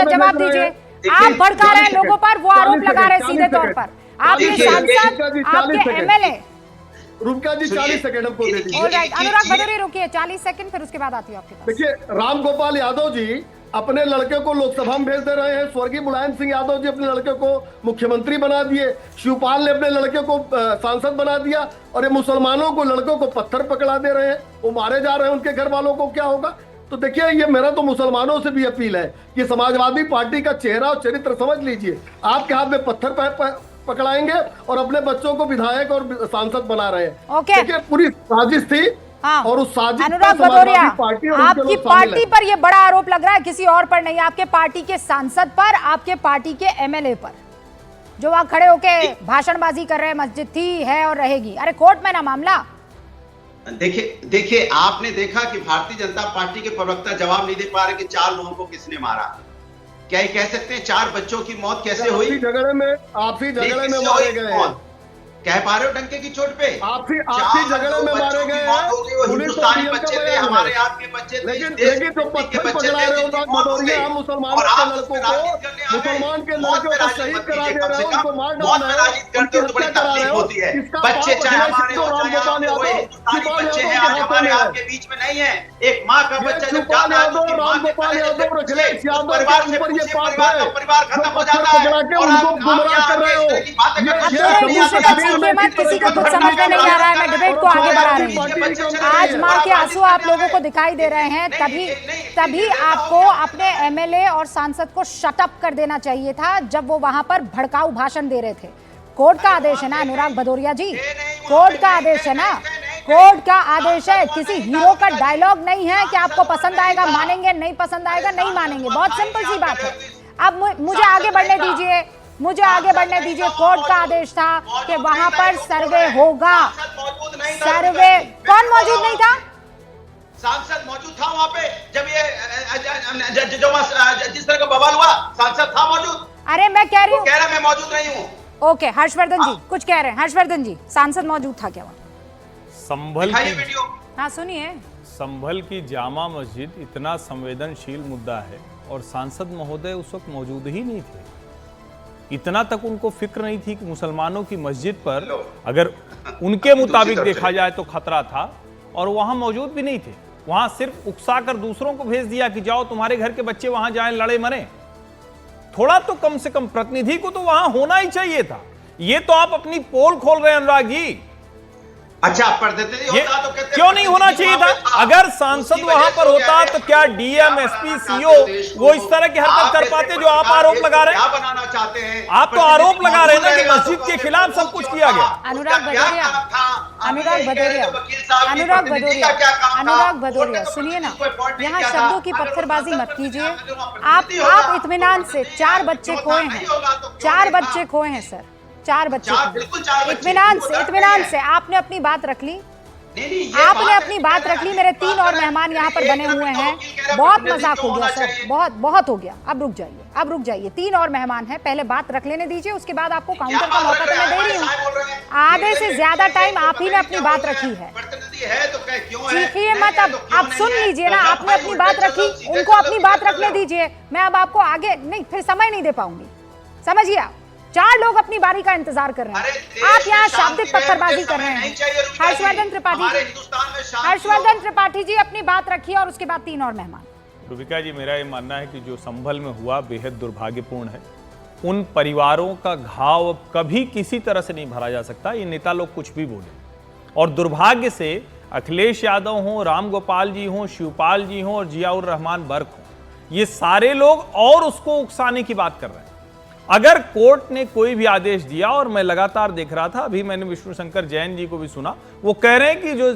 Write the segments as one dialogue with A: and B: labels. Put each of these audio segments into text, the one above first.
A: जवाब दीजिए। आप भड़का रहे हैं लोगों पर, वो आरोप लगा रहे हैं सीधे तौर पर। आपके सांसद, आपके एमएलए।
B: रुका जी, 40 सेकंड हमको दे दीजिए।
A: ऑलराइट, अनुराग भदौरिया रुकिए 40 सेकंड, फिर उसके बाद आती हूँ आपके पास।
B: देखिए, राम गोपाल यादव जी अपने लड़के को लोकसभा में भेज दे रहे हैं। स्वर्गीय मुलायम सिंह यादव जी अपने लड़के को मुख्यमंत्री बना दिए। शिवपाल ने अपने लड़के को सांसद बना दिया। और ये मुसलमानों को, लड़कों को पत्थर पकड़ा दे रहे हैं, वो मारे जा रहे हैं। उनके घर वालों को क्या होगा? तो देखिए, ये मेरा तो मुसलमानों से भी अपील है कि समाजवादी पार्टी का चेहरा और चरित्र समझ लीजिए। आपके हाथ में पत्थर पकड़ाएंगे और अपने बच्चों को विधायक और सांसद बना रहे हैं।
A: ओके,
B: देखिए, पूरी साजिश थी।
A: हाँ।
B: और उस साजिश
A: अनुराग भदौरिया, आपकी पार्टी पर यह बड़ा आरोप लग रहा है, किसी और पर नहीं, आपके पार्टी के सांसद पर, आपके पार्टी के एमएलए पर, जो वहां खड़े होके भाषणबाजी कर रहे हैं। मस्जिद थी, है और रहेगी। अरे कोर्ट में ना मामला।
C: देखिए आपने देखा कि भारतीय जनता पार्टी के प्रवक्ता जवाब नहीं दे पा रहे कि 4 लोगों को किसने मारा। क्या ये कह सकते हैं 4 बच्चों की मौत कैसे हुई?
B: आपसी झगड़े में मारे गए हैं।
C: कह पा रहे हो डंके की चोट पे?
B: आपसी झगड़े में मारे गए हैं।
C: हिंदुस्तानी बच्चे थे, हमारे यहाँ के बच्चे थे।
B: लेकिन तो पत्थर पकड़ा रहे हो भदौरिया, हम मुसलमान के लड़कों को, मुसलमान के लड़कों को शहीद करा दे रहे हो, उनको मार डालना है, उनकी हत्या करा रहे हो।
C: बच्चे चाहे हमारे हो, चाहे हिंदुस्तानी बच्चे हैं, आज हमारे आपके बीच में नहीं है। एक माँ का बच्चा जब जाता है तो उसकी माँ के परिवार से पूछे, परिवार खत्म हो जाता है और आप गुमराह कर रहे हो।
A: मत, किसी को कुछ समझ में नहीं आ रहा है। मैं डिबेट को आगे बढ़ा रही हूँ। आज माँ के आंसू आप लोगों को दिखाई दे रहे हैं, तभी आपको अपने एमएलए और सांसद को शट अप कर देना चाहिए था जब वो वहां पर भड़काऊ भाषण दे रहे थे। कोर्ट का आदेश है ना अनुराग भदौरिया जी, कोर्ट का आदेश है ना, कोर्ट का आदेश है। किसी हीरो का डायलॉग नहीं है कि आपको पसंद आएगा मानेंगे, नहीं पसंद आएगा नहीं मानेंगे। बहुत सिंपल सी बात है। अब मुझे आगे बढ़ने दीजिए, मुझे आगे बढ़ने दीजिए। कोर्ट का आदेश था कि वहां पर सर्वे होगा। सर्वे कौन मौजूद नहीं था?
C: सांसद मौजूद था वहां पे जब ये जिस तरह का बवाल हुआ, सांसद था मौजूद।
A: अरे मैं कह रही हूँ,
C: कह रहा मैं मौजूद नहीं हूँ।
A: ओके, हर्षवर्धन जी कुछ कह रहे हैं। हर्षवर्धन जी, सांसद मौजूद था क्या वहां?
D: संभल की
C: वीडियो,
A: हाँ सुनिए।
D: संभल की जामा मस्जिद इतना संवेदनशील मुद्दा है और सांसद महोदय उस वक्त मौजूद ही नहीं थे। इतना तक उनको फिक्र नहीं थी कि मुसलमानों की मस्जिद पर अगर उनके मुताबिक देखा जाए तो खतरा था, और वहां मौजूद भी नहीं थे। वहां सिर्फ उकसाकर दूसरों को भेज दिया कि जाओ तुम्हारे घर के बच्चे वहां जाएं, लड़े मरे। थोड़ा तो कम से कम प्रतिनिधि को तो वहां होना ही चाहिए था। ये तो आप अपनी पोल खोल रहे हैं अनुराग जी।
C: अच्छा, प्रतिनिधि होता तो कहते
D: क्यों नहीं होना चाहिए था? अगर सांसद वहां पर होता तो क्या डीएम, एसपी, सीओ वो इस तरह की हरकत कर पाते जो आप आरोप लगा रहे हैं?
C: क्या बनाना चाहते हैं
D: आप तो आरोप लगा रहे हैं ना कि मस्जिद के खिलाफ सब कुछ किया गया।
A: अनुराग भदौरिया, अनुराग भदौरिया सुनिए ना, यहाँ शब्दों की पत्थरबाजी मत कीजिए। आप इत्मीनान से 4 बच्चे खोए हैं, 4 बच्चे खोए हैं सर, 4 बच्चे। इत्मीनान से आपने अपनी बात रख ली, आपने अपनी बात रख ली। मेरे 3 और मेहमान यहाँ पर बने हुए हैं। बहुत मजाक हो गया सर, बहुत हो गया। अब रुक जाइए, अब रुक जाइए। 3 और मेहमान हैं, पहले बात रख लेने दीजिए, उसके बाद आपको काउंटर का मौका तो मैं दे रही हूँ। आधे से ज्यादा टाइम आप ही ने अपनी बात रखी है। चीखिए मत, अब सुन लीजिए ना। आपने अपनी बात रखी, उनको अपनी बात रखने दीजिए। मैं अब आपको आगे नहीं, फिर समय नहीं दे पाऊंगी, समझिए आप। 4 लोग अपनी बारी का इंतजार कर रहे हैं, आप यहाँ शाब्दिक पत्थरबाजी कर रहे हैं। हर्षवर्धन त्रिपाठी जी अपनी बात रखिए और उसके बाद 3 और मेहमान।
D: रूबिका जी, मेरा ये मानना है कि जो संभल में हुआ बेहद दुर्भाग्यपूर्ण है। उन परिवारों का घाव अब कभी किसी तरह से नहीं भरा जा सकता। ये नेता लोग कुछ भी बोले, और दुर्भाग्य से अखिलेश यादव हों, राम गोपाल जी हों, शिवपाल जी हों और जियाउर रहमान बर्क हों, ये सारे लोग और उसको उकसाने की बात कर रहे हैं। अगर कोर्ट ने कोई भी आदेश दिया, और मैं लगातार देख रहा था, अभी मैंने विष्णु शंकर जैन जी को भी सुना, वो कह रहे हैं कि जो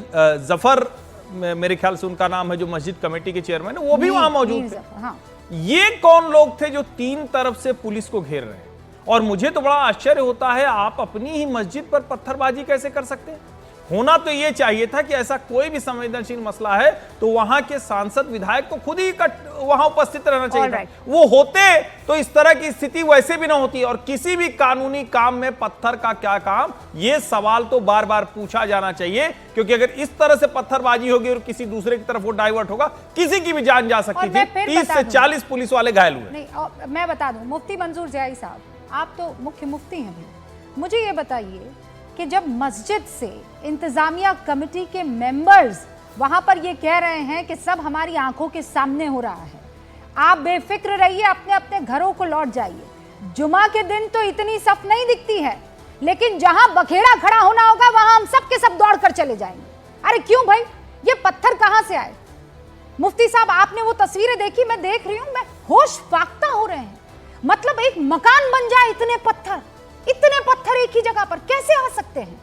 D: जफर, मेरे ख्याल से उनका नाम है, जो मस्जिद कमेटी के चेयरमैन है, वो भी वहां मौजूद थे।
A: हाँ।
D: ये कौन लोग थे जो 3 तरफ से पुलिस को घेर रहे हैं? और मुझे तो बड़ा आश्चर्य होता है, आप अपनी ही मस्जिद पर पत्थरबाजी कैसे कर सकते हैं? होना तो ये चाहिए था कि ऐसा कोई भी संवेदनशील मसला है तो वहां के सांसद विधायक को खुद ही वहां उपस्थित रहना चाहिए था। वो होते तो इस तरह की स्थिति वैसे भी ना होती। और किसी भी कानूनी काम में पत्थर का क्या काम, ये सवाल तो बार बार पूछा जाना चाहिए, क्योंकि अगर इस तरह से पत्थरबाजी होगी और किसी दूसरे की तरफ वो डाइवर्ट होगा, किसी की भी जान जा सकती थी। 30 से 40 पुलिस वाले घायल हुए।
A: नहीं, मैं बता दूं, मुफ्ती मंजूर जयाई साहब, आप तो मुख्य मुफ्ती हैं भी, मुझे ये बताइए कि जब मस्जिद से इंतजामिया कमेटी के मेंबर्स वहां पर ये कह रहे हैं कि सब हमारी आंखों के सामने हो रहा है, आप बेफिक्र रहिए, अपने अपने घरों को लौट जाइए। जुमा के दिन तो इतनी सफ नहीं दिखती है, लेकिन जहां बखेड़ा खड़ा होना होगा वहां हम सब के सब दौड़ कर चले जाएंगे। अरे क्यों भाई, ये पत्थर कहां से आए? मुफ्ती साहब, आपने वो तस्वीरें देखी, मैं देख रही हूं, मैं होश फाख्ता हो रहे हैं। मतलब एक मकान बन जाए, इतने पत्थर एक ही जगह पर कैसे आ सकते हैं?